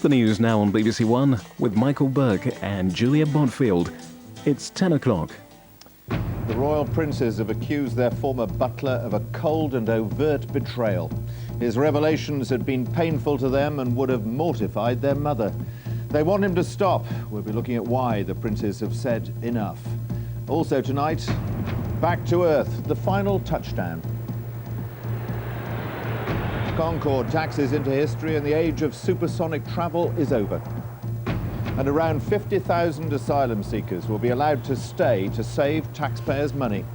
The news now on BBC One with Michael Buerk and Julia Bodfield. It's 10 o'clock. The royal princes have accused their former butler of a cold and overt betrayal. His revelations had been painful to them and would have mortified their mother. They want him to stop. We'll be looking at why the princes have said enough. Also tonight, back to earth, the final touchdown. Concorde taxes into history and the age of supersonic travel is over. And around 50,000 asylum seekers will be allowed to stay to save taxpayers' money.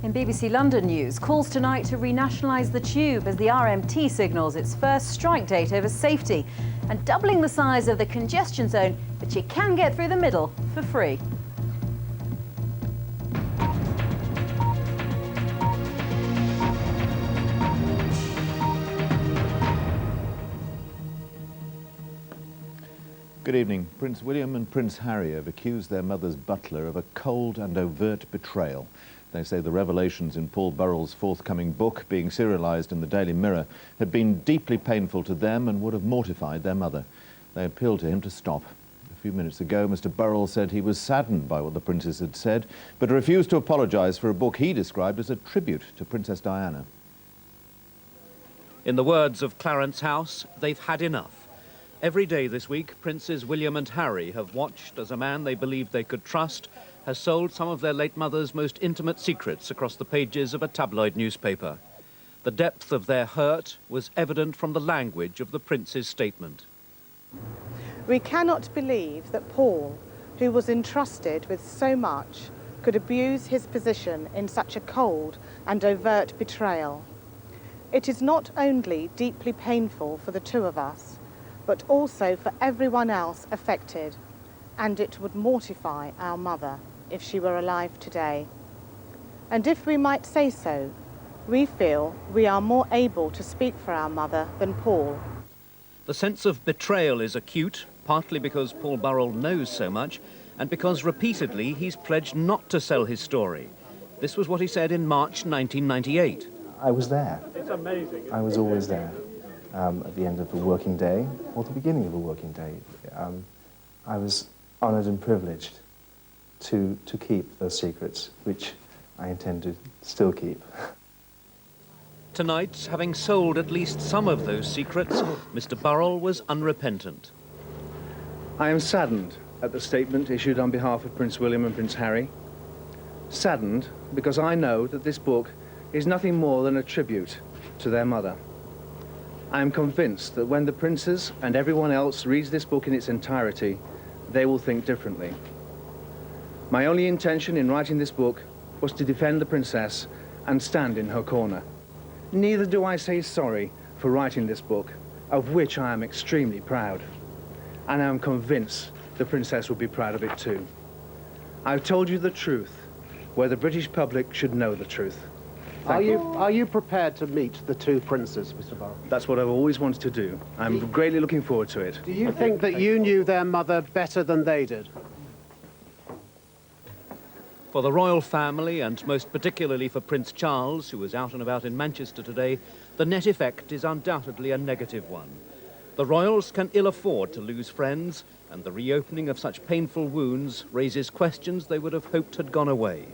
In BBC London news, calls tonight to renationalise the tube as the RMT signals its first strike date over safety and doubling the size of the congestion zone, but you can get through the middle for free. Good evening. Prince William and Prince Harry have accused their mother's butler of a cold and overt betrayal. They say the revelations in Paul Burrell's forthcoming book, being serialised in the Daily Mirror, had been deeply painful to them and would have mortified their mother. They appealed to him to stop. A few minutes ago, Mr. Burrell said he was saddened by what the princes had said, but refused to apologise for a book he described as a tribute to Princess Diana. In the words of Clarence House, they've had enough. Every day this week, Princes William and Harry have watched as a man they believed they could trust has sold some of their late mother's most intimate secrets across the pages of a tabloid newspaper. The depth of their hurt was evident from the language of the prince's statement. We cannot believe that Paul, who was entrusted with so much, could abuse his position in such a cold and overt betrayal. It is not only deeply painful for the two of us, but also for everyone else affected, and it would mortify our mother if she were alive today. And if we might say so, we feel we are more able to speak for our mother than Paul. The sense of betrayal is acute, partly because Paul Burrell knows so much, and because repeatedly he's pledged not to sell his story. This was what he said in March 1998. I was there. It's amazing. I was always there. At the end of a working day, or the beginning of a working day. I was honoured and privileged to keep those secrets, which I intend to still keep. Tonight, having sold at least some of those secrets, Mr. Burrell was unrepentant. I am saddened at the statement issued on behalf of Prince William and Prince Harry. Saddened because I know that this book is nothing more than a tribute to their mother. I am convinced that when the princes and everyone else reads this book in its entirety, they will think differently. My only intention in writing this book was to defend the princess and stand in her corner. Neither do I say sorry for writing this book, of which I am extremely proud. And I am convinced the princess will be proud of it too. I've told you the truth, where the British public should know the truth. Are you prepared to meet the two princes, Mr. Burrell? That's what I've always wanted to do. I'm greatly looking forward to it. Do you think that you knew their mother better than they did? For the royal family, and most particularly for Prince Charles, who was out and about in Manchester today, the net effect is undoubtedly a negative one. The royals can ill afford to lose friends, and the reopening of such painful wounds raises questions they would have hoped had gone away.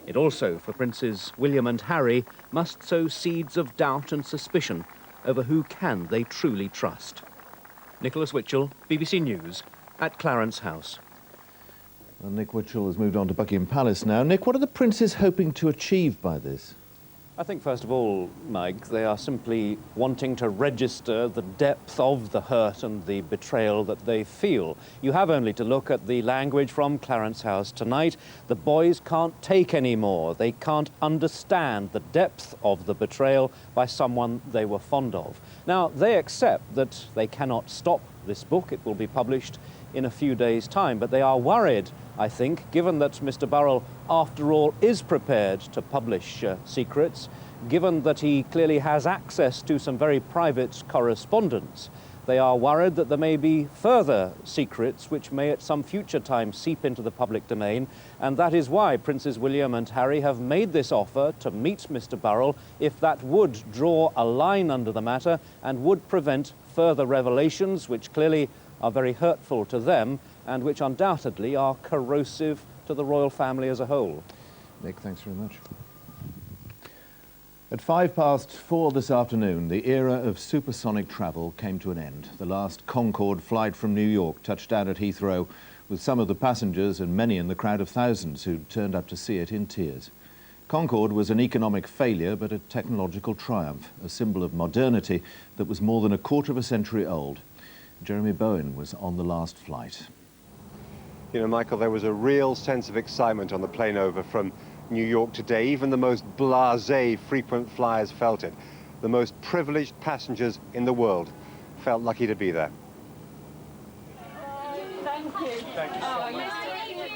It also, for Princes William and Harry, must sow seeds of doubt and suspicion over who can they truly trust. Nicholas Witchell, BBC News, at Clarence House. Well, Nick Witchell has moved on to Buckingham Palace now. Nick, what are the princes hoping to achieve by this? I think, first of all, Mike, they are simply wanting to register the depth of the hurt and the betrayal that they feel. You have only to look at the language from Clarence House tonight. The boys can't take any more. They can't understand the depth of the betrayal by someone they were fond of. Now, they accept that they cannot stop this book. It will be published in a few days' time, but they are worried, I think, given that Mr. Burrell, after all, is prepared to publish secrets, given that he clearly has access to some very private correspondence. They are worried that there may be further secrets which may at some future time seep into the public domain, and that is why Princes William and Harry have made this offer to meet Mr. Burrell if that would draw a line under the matter and would prevent further revelations which clearly are very hurtful to them and which undoubtedly are corrosive to the royal family as a whole. Nick, thanks very much. At 4:05 this afternoon, the era of supersonic travel came to an end. The last Concorde flight from New York touched down at Heathrow with some of the passengers and many in the crowd of thousands who turned up to see it in tears. Concorde was an economic failure, but a technological triumph, a symbol of modernity that was more than a quarter of a century old. Jeremy Bowen was on the last flight. You know, Michael, there was a real sense of excitement on the plane over from New York today. Even the most blasé frequent flyers felt it. The most privileged passengers in the world felt lucky to be there. Thank you. Thank you so much.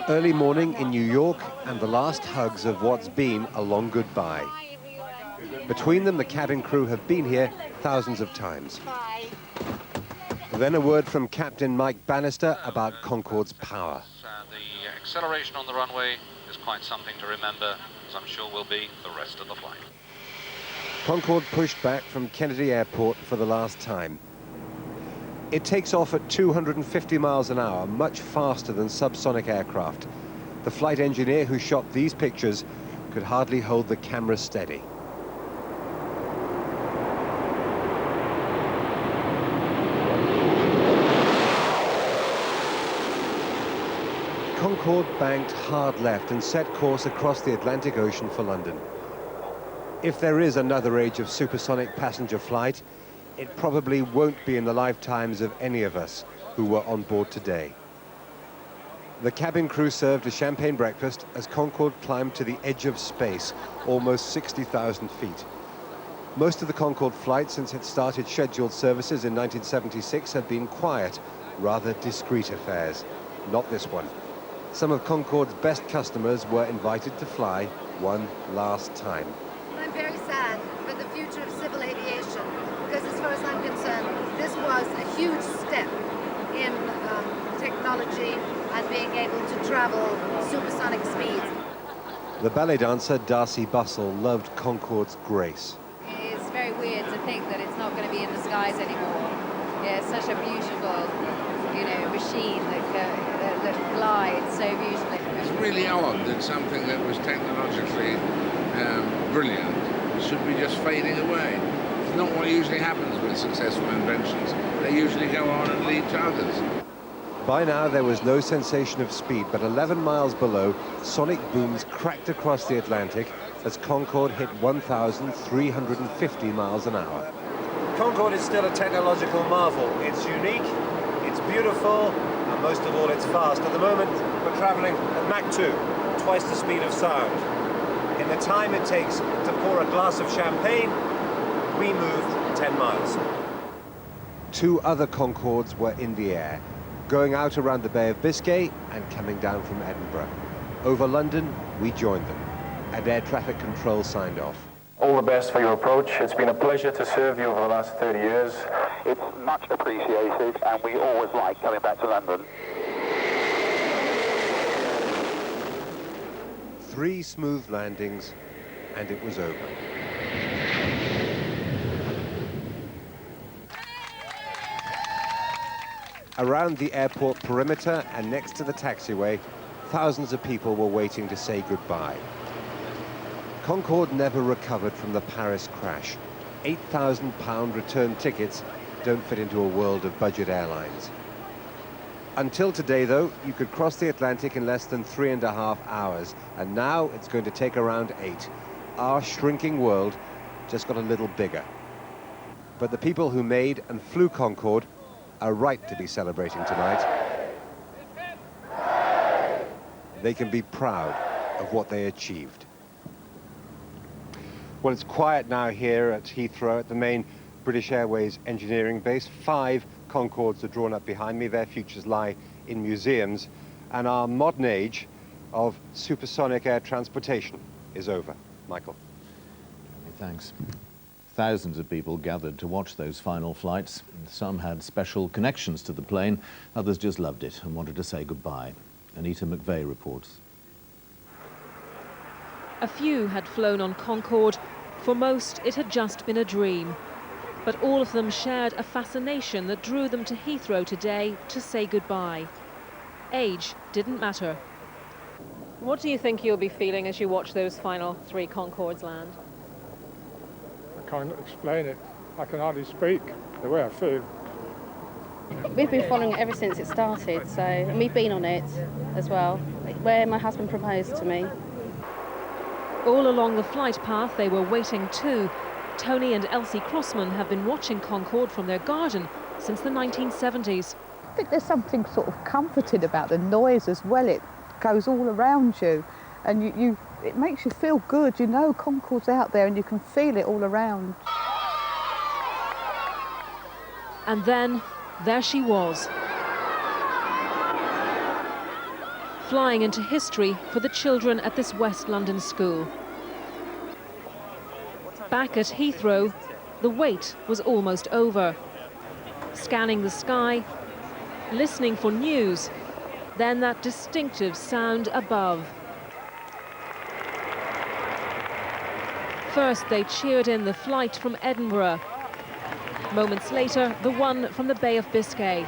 Early morning in New York and the last hugs of what's been a long goodbye. Between them, the cabin crew have been here thousands of times. Then a word from Captain Mike Bannister about Concorde's power. The acceleration on the runway is quite something to remember, as I'm sure will be the rest of the flight. Concorde pushed back from Kennedy Airport for the last time. It takes off at 250 miles an hour, much faster than subsonic aircraft. The flight engineer who shot these pictures could hardly hold the camera steady. Concorde banked hard left and set course across the Atlantic Ocean for London. If there is another age of supersonic passenger flight, it probably won't be in the lifetimes of any of us who were on board today. The cabin crew served a champagne breakfast as Concorde climbed to the edge of space, almost 60,000 feet. Most of the Concorde flights since it started scheduled services in 1976 have been quiet, rather discreet affairs. Not this one. Some of Concorde's best customers were invited to fly one last time. I'm very sad for the future of civil aviation, because as far as I'm concerned, this was a huge step in technology and being able to travel supersonic speeds. The ballet dancer Darcy Bustle loved Concorde's grace. It's very weird to think that it's not going to be in the skies anymore. Yeah, it's such a beautiful, you know, machine that glides so beautifully. It's really odd that something that was technologically brilliant should be just fading away. It's not what usually happens with successful inventions. They usually go on and lead to others. By now there was no sensation of speed, but 11 miles below, sonic booms cracked across the Atlantic as Concorde hit 1,350 miles an hour. Concorde is still a technological marvel. It's unique, it's beautiful, and most of all it's fast. At the moment we're traveling at Mach 2, twice the speed of sound. In the time it takes to pour a glass of champagne, we moved 10 miles. Two other Concordes were in the air, going out around the Bay of Biscay and coming down from Edinburgh. Over London, we joined them, and air traffic control signed off. All the best for your approach. It's been a pleasure to serve you over the last 30 years. It's much appreciated, and we always like coming back to London. 3 smooth landings, and it was over. Around the airport perimeter and next to the taxiway, thousands of people were waiting to say goodbye. Concorde never recovered from the Paris crash. £8,000 return tickets don't fit into a world of budget airlines. Until today, though, you could cross the Atlantic in less than 3.5 hours, and now it's going to take around 8. Our shrinking world just got a little bigger. But the people who made and flew Concorde are right to be celebrating tonight. They can be proud of what they achieved. Well, it's quiet now here at Heathrow, at the main British Airways engineering base. 5 Concordes are drawn up behind me. Their futures lie in museums, and our modern age of supersonic air transportation is over. Michael. Thanks. Thousands of people gathered to watch those final flights. Some had special connections to the plane, others just loved it and wanted to say goodbye. Anita McVeigh reports. A few had flown on Concorde. For most, it had just been a dream. But all of them shared a fascination that drew them to Heathrow today to say goodbye. Age didn't matter. What do you think you'll be feeling as you watch those final 3 Concords land? I can't explain it. I can hardly speak the way I feel. We've been following it ever since it started, and we've been on it as well, where my husband proposed to me. All along the flight path they were waiting too. Tony and Elsie Crossman have been watching Concorde from their garden since the 1970s. I think there's something sort of comforting about the noise as well. It goes all around you and it makes you feel good. You know Concorde's out there and you can feel it all around. And then there she was, flying into history for the children at this West London school. Back at Heathrow, the wait was almost over. Scanning the sky, listening for news, then that distinctive sound above. First, they cheered in the flight from Edinburgh. Moments later, the one from the Bay of Biscay.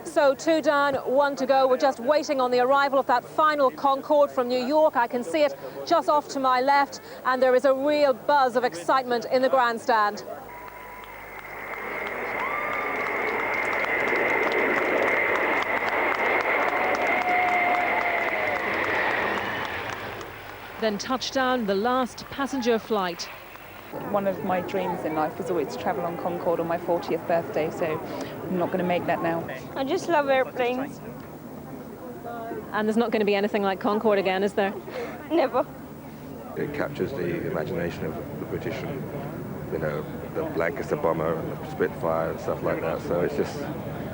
So 2 down, 1 to go. We're just waiting on the arrival of that final Concorde from New York. I can see it just off to my left, and there is a real buzz of excitement in the grandstand. Then touchdown, the last passenger flight. One of my dreams in life is always to travel on Concorde on my 40th birthday, so I'm not going to make that now. I just love airplanes. And there's not going to be anything like Concorde again, is there? Never. It captures the imagination of the British and, you know, the Lancaster bomber and the Spitfire and stuff like that, so it's just,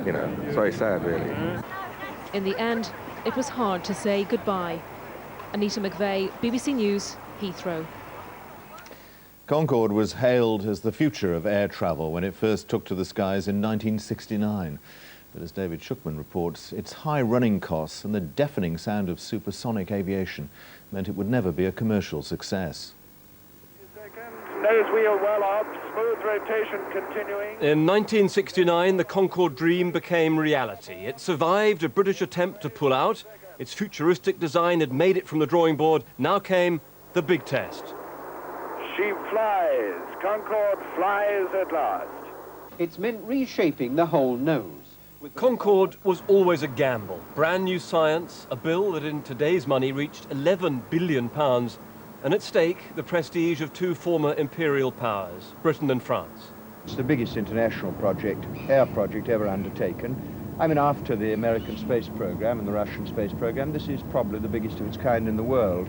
you know, it's very sad, really. In the end, it was hard to say goodbye. Anita McVeigh, BBC News, Heathrow. Concorde was hailed as the future of air travel when it first took to the skies in 1969. But as David Schuckman reports, its high running costs and the deafening sound of supersonic aviation meant it would never be a commercial success. Nose wheel well up, smooth rotation continuing. In 1969, the Concorde dream became reality. It survived a British attempt to pull out. Its futuristic design had made it from the drawing board. Now came the big test. She flies. Concorde flies at last. It's meant reshaping the whole nose. Concorde was always a gamble. Brand new science, a bill that in today's money reached £11 billion, and at stake, the prestige of 2 former imperial powers, Britain and France. It's the biggest international project, air project ever undertaken. I mean, after the American space program and the Russian space program, this is probably the biggest of its kind in the world.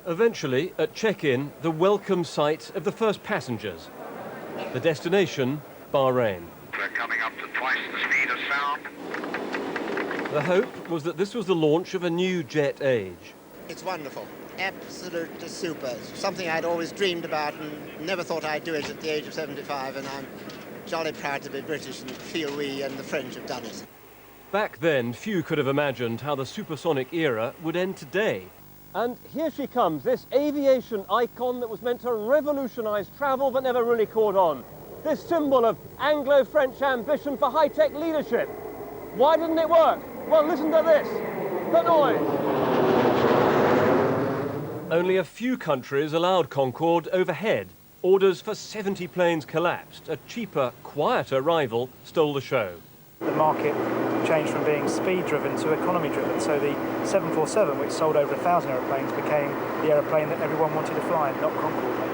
Eventually, at check-in, the welcome sight of the first passengers. The destination, Bahrain. We're coming up to twice the speed of sound. The hope was that this was the launch of a new jet age. It's wonderful. Absolutely super. Something I'd always dreamed about and never thought I'd do it at the age of 75, and I'm jolly proud to be British and feel we and the French have done it. Back then, few could have imagined how the supersonic era would end today. And here she comes, this aviation icon that was meant to revolutionize travel but never really caught on. This symbol of Anglo-French ambition for high-tech leadership. Why didn't it work? Well, listen to this, the noise. Only a few countries allowed Concorde overhead. Orders for 70 planes collapsed. A cheaper, quieter rival stole the show. The market changed from being speed-driven to economy-driven, so the 747, which sold over 1,000 aeroplanes, became the aeroplane that everyone wanted to fly, not Concorde.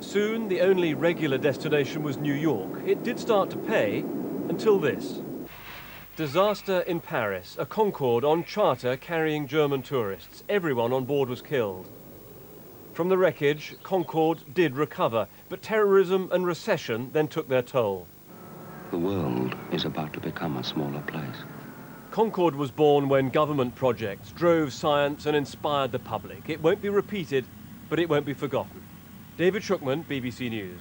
Soon, the only regular destination was New York. It did start to pay, until this. Disaster in Paris, a Concorde on charter carrying German tourists. Everyone on board was killed. From the wreckage, Concorde did recover, but terrorism and recession then took their toll. The world is about to become a smaller place. Concorde was born when government projects drove science and inspired the public. It won't be repeated, but it won't be forgotten. David Schuckman, BBC News.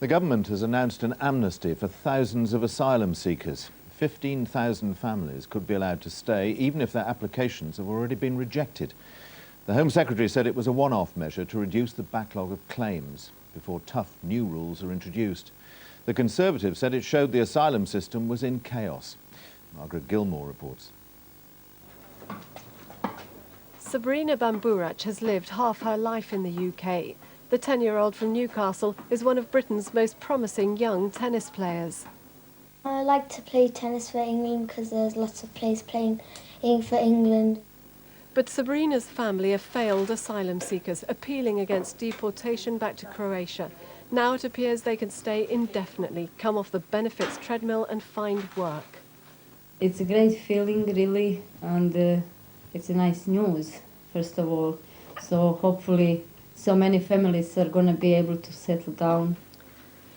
The government has announced an amnesty for thousands of asylum seekers. 15,000 families could be allowed to stay, even if their applications have already been rejected. The Home Secretary said it was a one-off measure to reduce the backlog of claims before tough new rules are introduced. The Conservative said it showed the asylum system was in chaos. Margaret Gilmore reports. Sabrina Bamburach has lived half her life in the UK. The 10-year-old from Newcastle is one of Britain's most promising young tennis players. I like to play tennis for England because there's lots of players playing for England. But Sabrina's family are failed asylum seekers, appealing against deportation back to Croatia. Now it appears they can stay indefinitely, come off the benefits treadmill and find work. It's a great feeling, really, and it's a nice news, first of all. So hopefully so many families are going to be able to settle down.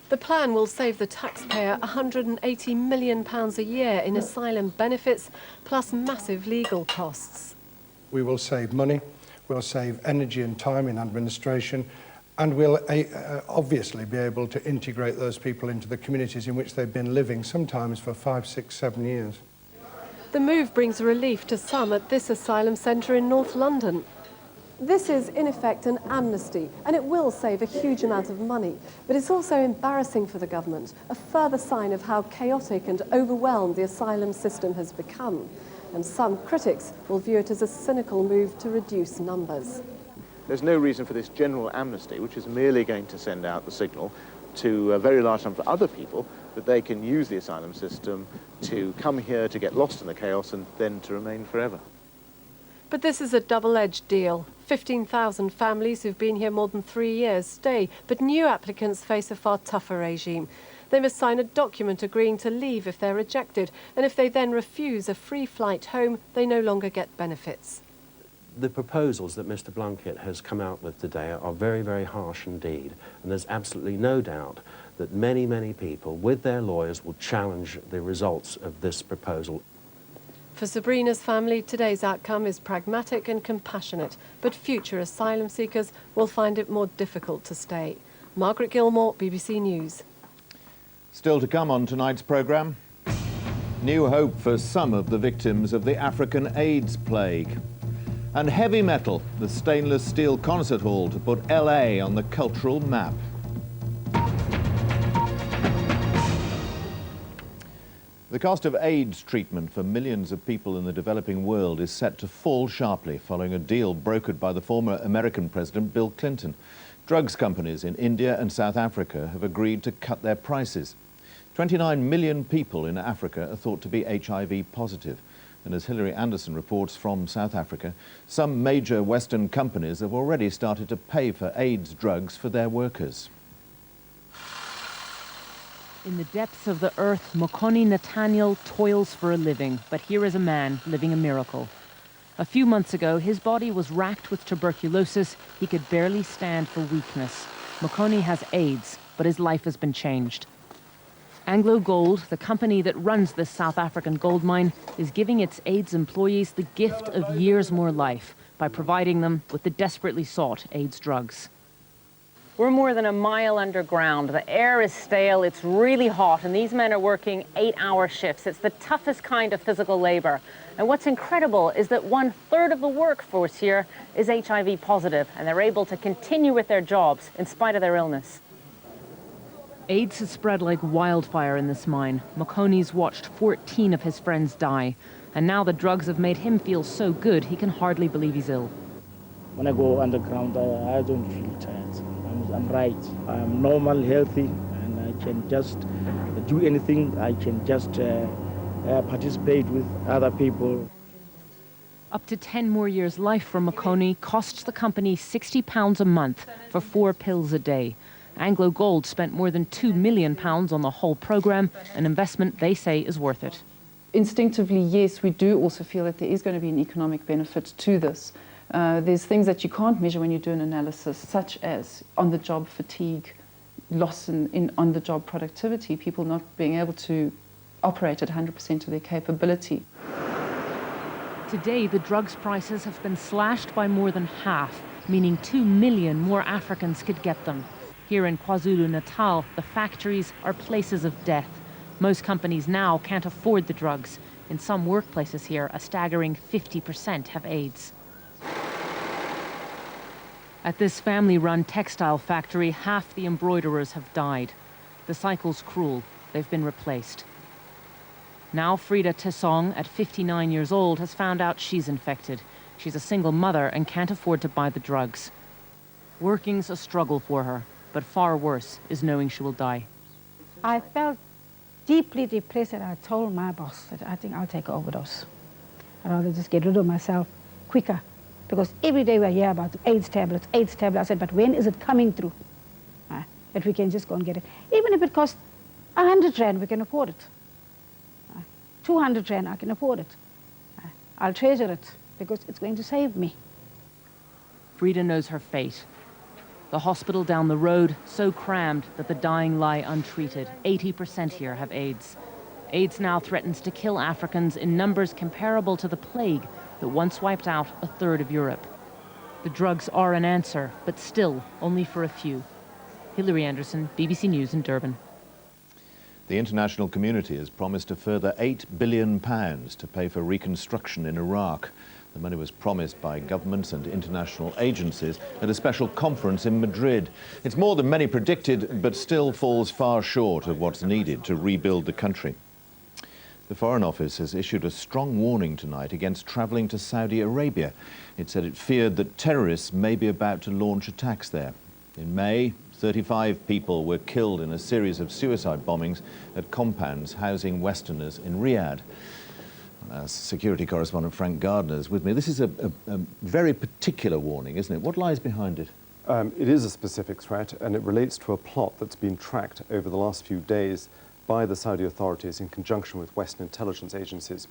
The plan will save the taxpayer £180 million a year in asylum benefits, plus massive legal costs. We will save money, we'll save energy and time in administration, and we'll obviously be able to integrate those people into the communities in which they've been living, sometimes for 5, 6, 7 years. The move brings relief to some at this asylum centre in North London. This is, in effect, an amnesty, and it will save a huge amount of money. But it's also embarrassing for the government, a further sign of how chaotic and overwhelmed the asylum system has become. And some critics will view it as a cynical move to reduce numbers. There's no reason for this general amnesty, which is merely going to send out the signal to a very large number of other people that they can use the asylum system to come here, to get lost in the chaos, and then to remain forever. But this is a double-edged deal. 15,000 families who've been here more than 3 years stay, but new applicants face a far tougher regime. They must sign a document agreeing to leave if they're rejected, and if they then refuse a free flight home, they no longer get benefits. The proposals that Mr. Blunkett has come out with today are very, very harsh indeed, and there's absolutely no doubt that many, many people with their lawyers will challenge the results of this proposal. For Sabrina's family, today's outcome is pragmatic and compassionate, but future asylum seekers will find it more difficult to stay. Margaret Gilmore, BBC News. Still to come on tonight's programme, new hope for some of the victims of the African AIDS plague. And heavy metal, the stainless steel concert hall to put LA on the cultural map. The cost of AIDS treatment for millions of people in the developing world is set to fall sharply following a deal brokered by the former American President Bill Clinton. Drugs companies in India and South Africa have agreed to cut their prices. 29 million people in Africa are thought to be HIV positive. And as Hilary Anderson reports from South Africa, some major Western companies have already started to pay for AIDS drugs for their workers. In the depths of the earth, Mokoni Nathaniel toils for a living, but here is a man living a miracle. A few months ago, his body was racked with tuberculosis. He could barely stand for weakness. Mokoni has AIDS, but his life has been changed. Anglo Gold, the company that runs this South African gold mine, is giving its AIDS employees the gift of years more life by providing them with the desperately sought AIDS drugs. We're more than a mile underground. The air is stale, it's really hot, and these men are working 8-hour shifts. It's the toughest kind of physical labor. And what's incredible is that 1/3 of the workforce here is HIV positive, and they're able to continue with their jobs in spite of their illness. AIDS has spread like wildfire in this mine. Mokoni's watched 14 of his friends die, and now the drugs have made him feel so good he can hardly believe he's ill. When I go underground, I don't feel tired. I'm right. I'm normal, healthy, and I can just do anything. I can just participate with other people. Up to 10 more years' life for Mokoni costs the company £60 a month for 4 pills a day. Anglo Gold spent more than £2 million on the whole programme, an investment they say is worth it. Instinctively, yes, we do also feel that there is going to be an economic benefit to this. There's things that you can't measure when you do an analysis, such as on-the-job fatigue, loss in on-the-job productivity, people not being able to operate at 100% of their capability. Today, the drugs prices have been slashed by more than half, meaning 2 million more Africans could get them. Here in KwaZulu-Natal, the factories are places of death. Most companies now can't afford the drugs. In some workplaces here, a staggering 50% have AIDS. At this family-run textile factory, half the embroiderers have died. The cycle's cruel. They've been replaced. Now Frida Tessong, at 59 years old, has found out she's infected. She's a single mother and can't afford to buy the drugs. Working's a struggle for her, but far worse is knowing she will die. I felt deeply depressed, and I told my boss that I think I'll take an overdose. I'd rather just get rid of myself quicker, because every day we hear about AIDS tablets, AIDS tablets. I said, but when is it coming through? That we can just go and get it. Even if it costs 100 Rand, we can afford it. 200 Rand, I can afford it. I'll treasure it, because it's going to save me. Frida knows her fate. The hospital down the road, so crammed that the dying lie untreated. 80% here have AIDS. AIDS now threatens to kill Africans in numbers comparable to the plague that once wiped out a third of Europe. The drugs are an answer, but still only for a few. Hilary Anderson, BBC News in Durban. The international community has promised a further £8 billion to pay for reconstruction in Iraq. The money was promised by governments and international agencies at a special conference in Madrid. It's more than many predicted, but still falls far short of what's needed to rebuild the country. The Foreign Office has issued a strong warning tonight against travelling to Saudi Arabia. It said it feared that terrorists may be about to launch attacks there. In May, 35 people were killed in a series of suicide bombings at compounds housing Westerners in Riyadh. Security correspondent Frank Gardner is with me. This is a very particular warning, isn't it? What lies behind it? It is a specific threat, and it relates to a plot that's been tracked over the last few days by the Saudi authorities in conjunction with Western intelligence agencies.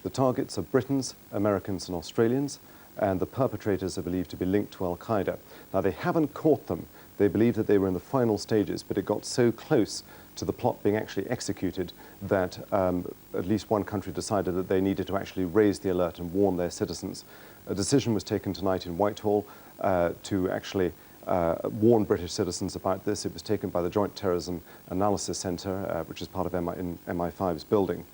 The targets are Britons, Americans and Australians, and the perpetrators are believed to be linked to Al-Qaeda. Now, they haven't caught them. They believe that they were in the final stages, but it got so close to the plot being actually executed that at least one country decided that they needed to actually raise the alert and warn their citizens. A decision was taken tonight in Whitehall to actually warn British citizens about this. It was taken by the Joint Terrorism Analysis Centre, which is part of MI5's building.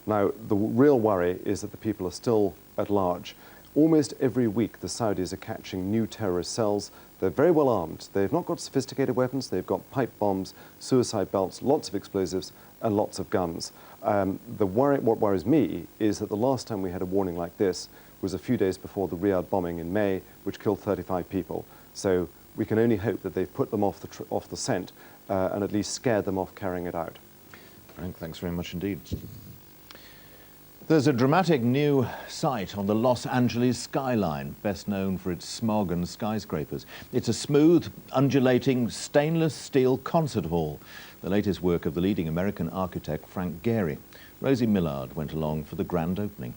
Now, the real worry is that the people are still at large. Almost every week, the Saudis are catching new terrorist cells. They're very well armed. They've not got sophisticated weapons. They've got pipe bombs, suicide belts, lots of explosives, and lots of guns. What worries me is that the last time we had a warning like this was a few days before the Riyadh bombing in May, which killed 35 people. So we can only hope that they've put them off the scent and at least scared them off carrying it out. Frank, thanks very much indeed. There's a dramatic new site on the Los Angeles skyline, best known for its smog and skyscrapers. It's a smooth, undulating, stainless steel concert hall, the latest work of the leading American architect Frank Gehry. Rosie Millard went along for the grand opening.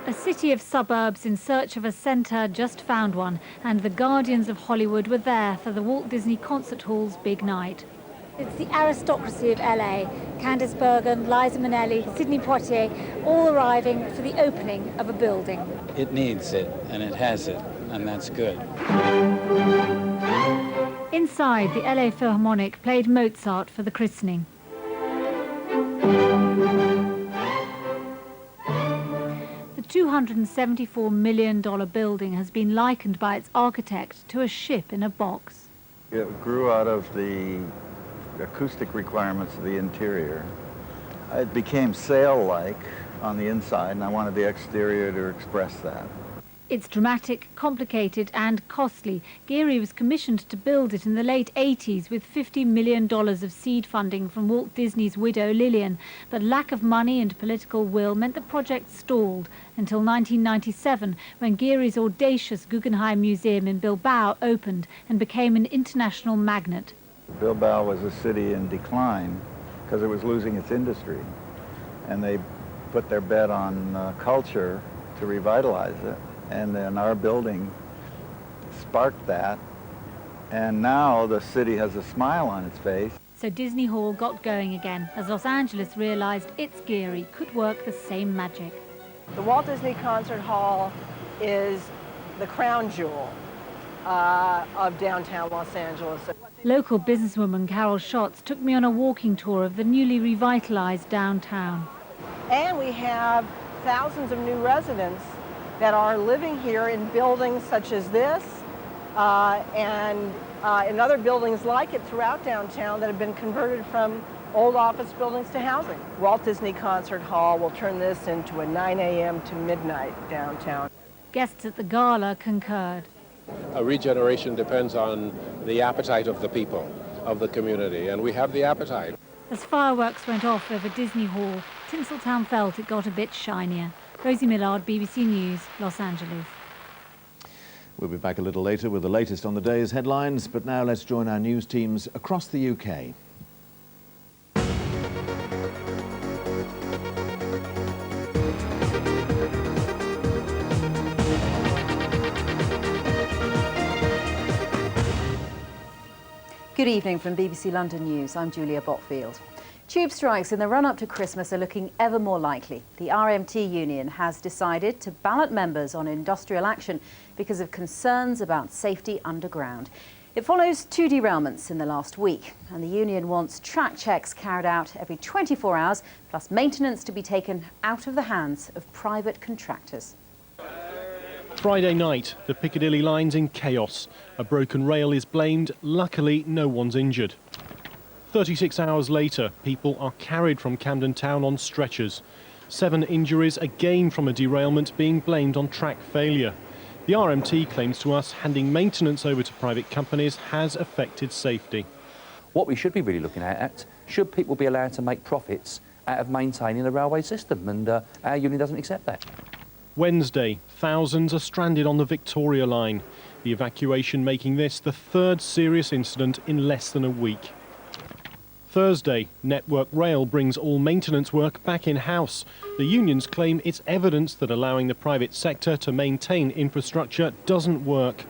A city of suburbs in search of a centre just found one, and the guardians of Hollywood were there for the Walt Disney Concert Hall's big night. It's the aristocracy of LA. Candice Bergen, Liza Minnelli, Sidney Poitier, all arriving for the opening of a building. It needs it, and it has it, and that's good. Inside, the LA Philharmonic played Mozart for the christening. The $274 million building has been likened by its architect to a ship in a box. It grew out of the acoustic requirements of the interior. It became sail-like on the inside, and I wanted the exterior to express that. It's dramatic, complicated and costly. Gehry was commissioned to build it in the late 80s with $50 million of seed funding from Walt Disney's widow Lillian, but lack of money and political will meant the project stalled until 1997, when Gehry's audacious Guggenheim Museum in Bilbao opened and became an international magnet. Bilbao was a city in decline because it was losing its industry, and they put their bet on culture to revitalize it. And then our building sparked that, and now the city has a smile on its face. So Disney Hall got going again as Los Angeles realized its Gehry could work the same magic. The Walt Disney Concert Hall is the crown jewel of downtown Los Angeles. Local businesswoman Carol Schatz took me on a walking tour of the newly revitalized downtown. And we have thousands of new residents that are living here in buildings such as this and in other buildings like it throughout downtown that have been converted from old office buildings to housing. Walt Disney Concert Hall will turn this into a 9 a.m. to midnight downtown. Guests at the gala concurred. A regeneration depends on the appetite of the people, of the community, and we have the appetite. As fireworks went off over Disney Hall, Tinseltown felt it got a bit shinier. Rosie Millard, BBC News, Los Angeles. We'll be back a little later with the latest on the day's headlines, but now let's join our news teams across the UK. Good evening from BBC London News. I'm Julia Botfield. Tube strikes in the run-up to Christmas are looking ever more likely. The RMT union has decided to ballot members on industrial action because of concerns about safety underground. It follows 2 derailments in the last week, and the union wants track checks carried out every 24 hours, plus maintenance to be taken out of the hands of private contractors. Friday night, the Piccadilly line's in chaos. A broken rail is blamed. Luckily, no one's injured. 36 hours later, people are carried from Camden Town on stretchers. 7 injuries, again from a derailment, being blamed on track failure. The RMT claims to us handing maintenance over to private companies has affected safety. What we should be really looking at, should people be allowed to make profits out of maintaining the railway system? And our union doesn't accept that. Wednesday, thousands are stranded on the Victoria line. The evacuation making this the 3rd serious incident in less than a week. Thursday, Network Rail brings all maintenance work back in-house. The unions claim it's evidence that allowing the private sector to maintain infrastructure doesn't work.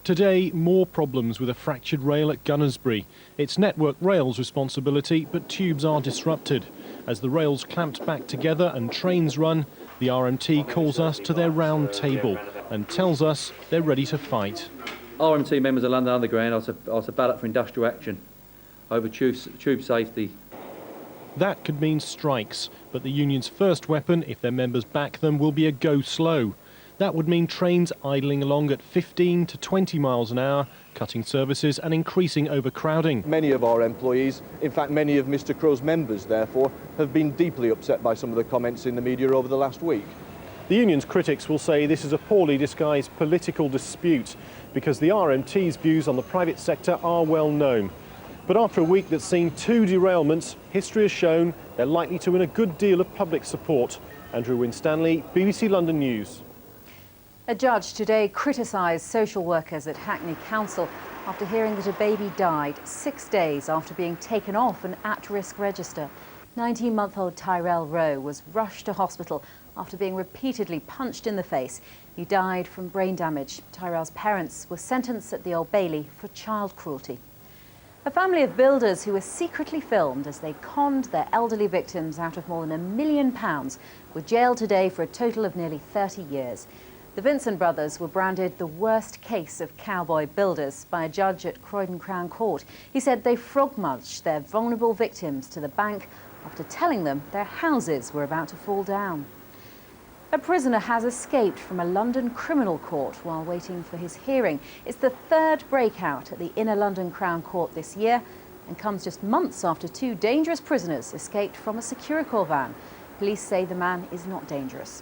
Today, more problems with a fractured rail at Gunnersbury. It's Network Rail's responsibility, but tubes are disrupted. As the rails clamped back together and trains run, the RMT calls us to their round table and tells us they're ready to fight. RMT members of London Underground are to ballot for industrial action over tube safety. That could mean strikes, but the union's first weapon, if their members back them, will be a go slow. That would mean trains idling along at 15 to 20 miles an hour, cutting services and increasing overcrowding. Many of our employees, in fact many of Mr Crow's members therefore, have been deeply upset by some of the comments in the media over the last week. The union's critics will say this is a poorly disguised political dispute because the RMT's views on the private sector are well known. But after a week that's seen 2 derailments, history has shown they're likely to win a good deal of public support. Andrew Winstanley, BBC London News. A judge today criticised social workers at Hackney Council after hearing that a baby died 6 days after being taken off an at-risk register. 19-month-old Tyrell Rowe was rushed to hospital after being repeatedly punched in the face. He died from brain damage. Tyrell's parents were sentenced at the Old Bailey for child cruelty. A family of builders who were secretly filmed as they conned their elderly victims out of more than £1 million were jailed today for a total of nearly 30 years. The Vincent brothers were branded the worst case of cowboy builders by a judge at Croydon Crown Court. He said they frog-munched their vulnerable victims to the bank after telling them their houses were about to fall down. A prisoner has escaped from a London criminal court while waiting for his hearing. It's the 3rd breakout at the Inner London Crown Court this year and comes just months after 2 dangerous prisoners escaped from a Securicor van. Police say the man is not dangerous.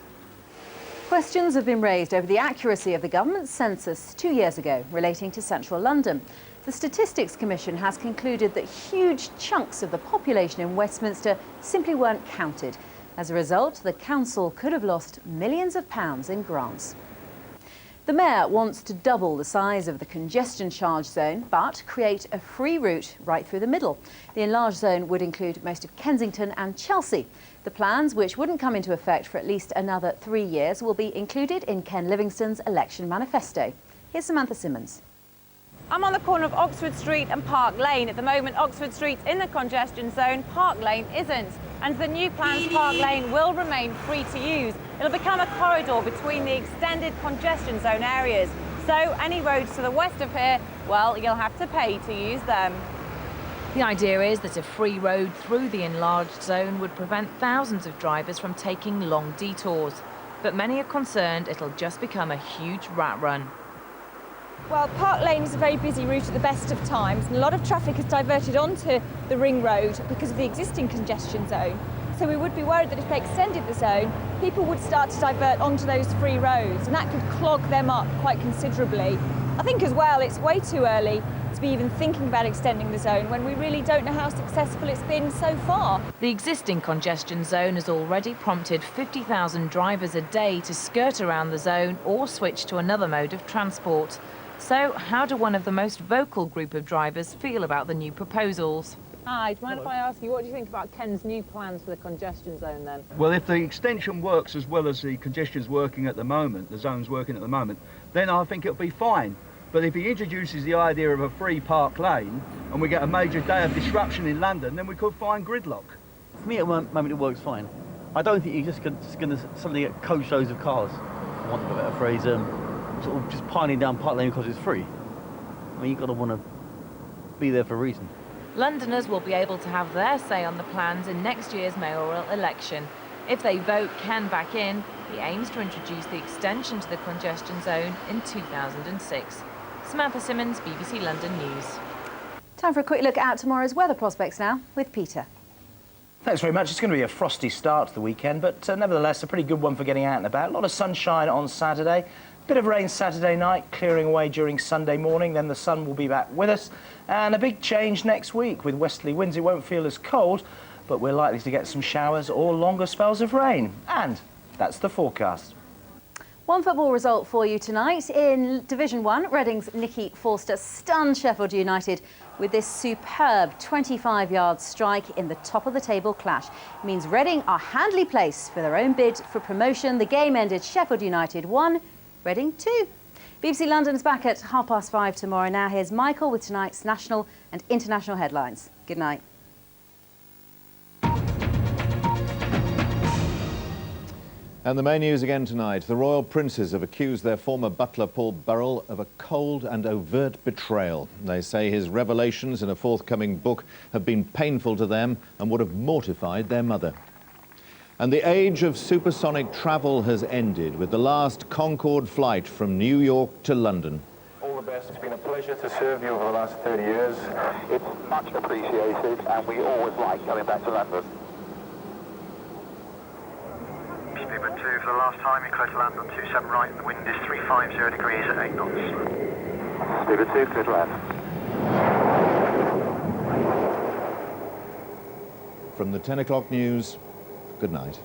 Questions have been raised over the accuracy of the government's census 2 years ago relating to central London. The Statistics Commission has concluded that huge chunks of the population in Westminster simply weren't counted. As a result, the council could have lost millions of pounds in grants. The mayor wants to double the size of the congestion charge zone, but create a free route right through the middle. The enlarged zone would include most of Kensington and Chelsea. The plans, which wouldn't come into effect for at least another 3 years, will be included in Ken Livingstone's election manifesto. Here's Samantha Simmons. I'm on the corner of Oxford Street and Park Lane. At the moment, Oxford Street's in the congestion zone, Park Lane isn't. And the new plans, Park Lane will remain free to use. It'll become a corridor between the extended congestion zone areas. So any roads to the west of here, well, you'll have to pay to use them. The idea is that a free road through the enlarged zone would prevent thousands of drivers from taking long detours. But many are concerned it'll just become a huge rat run. Well, Park Lane is a very busy route at the best of times, and a lot of traffic is diverted onto the ring road because of the existing congestion zone. So we would be worried that if they extended the zone, people would start to divert onto those free roads, and that could clog them up quite considerably. I think as well, it's way too early to be even thinking about extending the zone when we really don't know how successful it's been so far. The existing congestion zone has already prompted 50,000 drivers a day to skirt around the zone or switch to another mode of transport. So how do one of the most vocal group of drivers feel about the new proposals? Hi, do you mind if I ask you, what do you think about Ken's new plans for the congestion zone then? Well, if the extension works as well as the congestion's working at the moment, the zone's working at the moment, then I think it'll be fine. But if he introduces the idea of a free Park Lane and we get a major day of disruption in London, then we could find gridlock. For me, at the moment, it works fine. I don't think you're just going to suddenly get coach loads of cars, for want of a better phrase, sort of just piling down Park Lane because it's free. I mean, you've got to want to be there for a reason. Londoners will be able to have their say on the plans in next year's mayoral election. If they vote Ken back in, he aims to introduce the extension to the congestion zone in 2006. Samantha Simmons, BBC London News. Time for a quick look at tomorrow's weather prospects now with Peter. Thanks very much. It's going to be a frosty start to the weekend, but nevertheless a pretty good one for getting out and about. A lot of sunshine on Saturday, bit of rain Saturday night, clearing away during Sunday morning, then the sun will be back with us. And a big change next week with westerly winds. It won't feel as cold, but we're likely to get some showers or longer spells of rain. And that's the forecast. One football result for you tonight. In Division 1, Reading's Nicky Forster stunned Sheffield United with this superb 25-yard strike in the top-of-the-table clash. It means Reading are handily placed for their own bid for promotion. The game ended Sheffield United 1, Reading 2. BBC London's back at 5:30 tomorrow. Now here's Michael with tonight's national and international headlines. Good night. And the main news again tonight. The royal princes have accused their former butler Paul Burrell of a cold and overt betrayal. They say his revelations in a forthcoming book have been painful to them and would have mortified their mother. And the age of supersonic travel has ended with the last Concorde flight from New York to London. All the best. It's been a pleasure to serve you over the last 30 years. It's much appreciated, and we always like coming back to London. Speedbird 2 for the last time, you're clear to land on 27 right, the wind is 350 degrees at 8 knots. Speedbird 2, clear to land. From the 10 o'clock news, good night.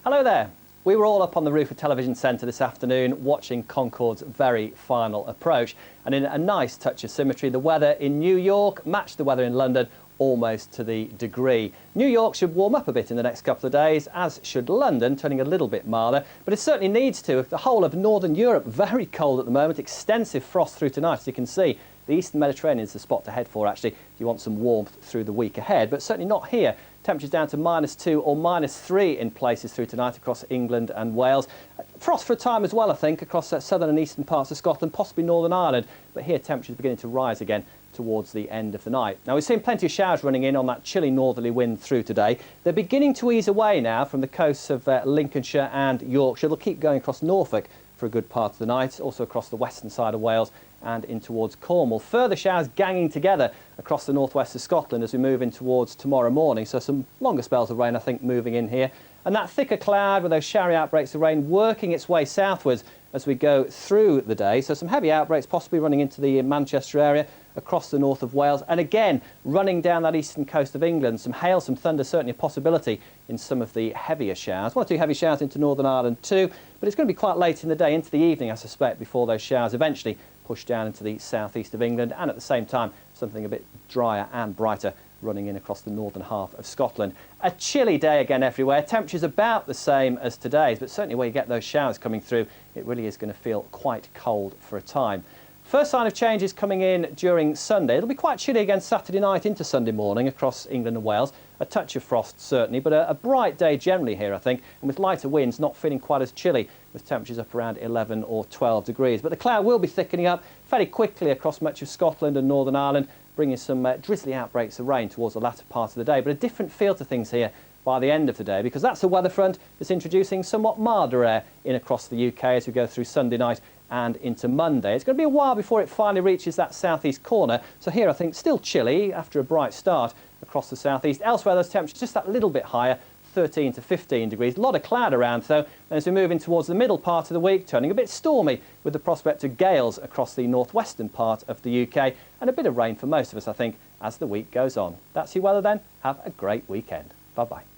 Hello there. We were all up on the roof of Television Centre this afternoon watching Concorde's very final approach. And in a nice touch of symmetry, the weather in New York matched the weather in London almost to the degree. New York should warm up a bit in the next couple of days, as should London, turning a little bit milder. But it certainly needs to. The whole of Northern Europe, very cold at the moment, extensive frost through tonight, as you can see. The Eastern Mediterranean is the spot to head for, actually, if you want some warmth through the week ahead. But certainly not here. Temperatures down to -2 or -3 in places through tonight across England and Wales. Frost for a time as well, I think, across southern and eastern parts of Scotland, possibly Northern Ireland. But here temperatures beginning to rise again towards the end of the night. Now, we've seen plenty of showers running in on that chilly northerly wind through today. They're beginning to ease away now from the coasts of Lincolnshire and Yorkshire. They'll keep going across Norfolk for a good part of the night, also across the western side of Wales and in towards Cornwall. Further showers ganging together across the northwest of Scotland as we move in towards tomorrow morning. So some longer spells of rain, I think, moving in here. And that thicker cloud with those showery outbreaks of rain working its way southwards as we go through the day. So some heavy outbreaks possibly running into the Manchester area, across the north of Wales, and again running down that eastern coast of England. Some hail, some thunder, certainly a possibility in some of the heavier showers. 1 or 2 heavy showers into Northern Ireland too, but it's going to be quite late in the day, into the evening I suspect, before those showers eventually push down into the southeast of England, and at the same time something a bit drier and brighter running in across the northern half of Scotland. A chilly day again everywhere. Temperatures about the same as today's, but certainly where you get those showers coming through, it really is going to feel quite cold for a time. First sign of change is coming in during Sunday. It'll be quite chilly again Saturday night into Sunday morning across England and Wales. A touch of frost certainly, but a bright day generally here, I think, and with lighter winds, not feeling quite as chilly, with temperatures up around 11 or 12 degrees. But the cloud will be thickening up fairly quickly across much of Scotland and Northern Ireland, bringing some drizzly outbreaks of rain towards the latter part of the day. But a different feel to things here by the end of the day, because that's a weather front that's introducing somewhat milder air in across the UK as we go through Sunday night and into Monday. It's going to be a while before it finally reaches that southeast corner. So here I think still chilly after a bright start across the southeast. Elsewhere those temperatures just that little bit higher, 13 to 15 degrees. A lot of cloud around though, and as we move in towards the middle part of the week, turning a bit stormy with the prospect of gales across the northwestern part of the UK, and a bit of rain for most of us I think as the week goes on. That's your weather then. Have a great weekend. Bye-bye.